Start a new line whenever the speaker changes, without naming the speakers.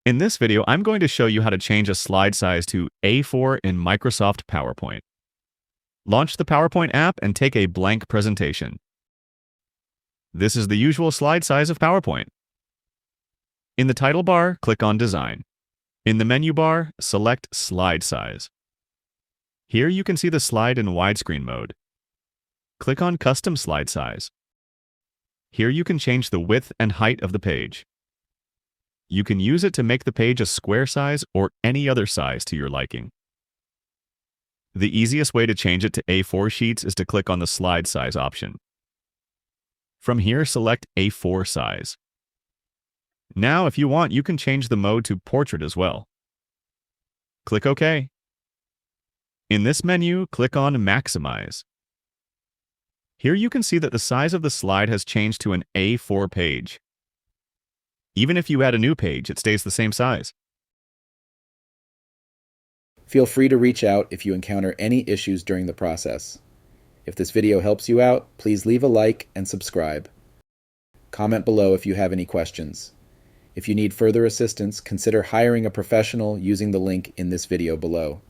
In this video, I'm going to show you how to change a slide size to A4 in Microsoft PowerPoint. Launch the PowerPoint app and take a blank presentation. This is the usual slide size of PowerPoint. In the title bar, click on Design. In the menu bar, select Slide Size. Here you can see the slide in widescreen mode. Click on Custom Slide Size. Here you can change the width and height of the page. You can use it to make the page a square size or any other size to your liking. The easiest way to change it to A4 sheets is to click on the Slide Size option. From here, select A4 size. Now, if you want, you can change the mode to Portrait as well. Click OK. In this menu, click on Maximize. Here you can see that the size of the slide has changed to an A4 page. Even if you add a new page, it stays the same size.
Feel free to reach out if you encounter any issues during the process. If this video helps you out, please leave a like and subscribe. Comment below if you have any questions. If you need further assistance, consider hiring a professional using the link in this video below.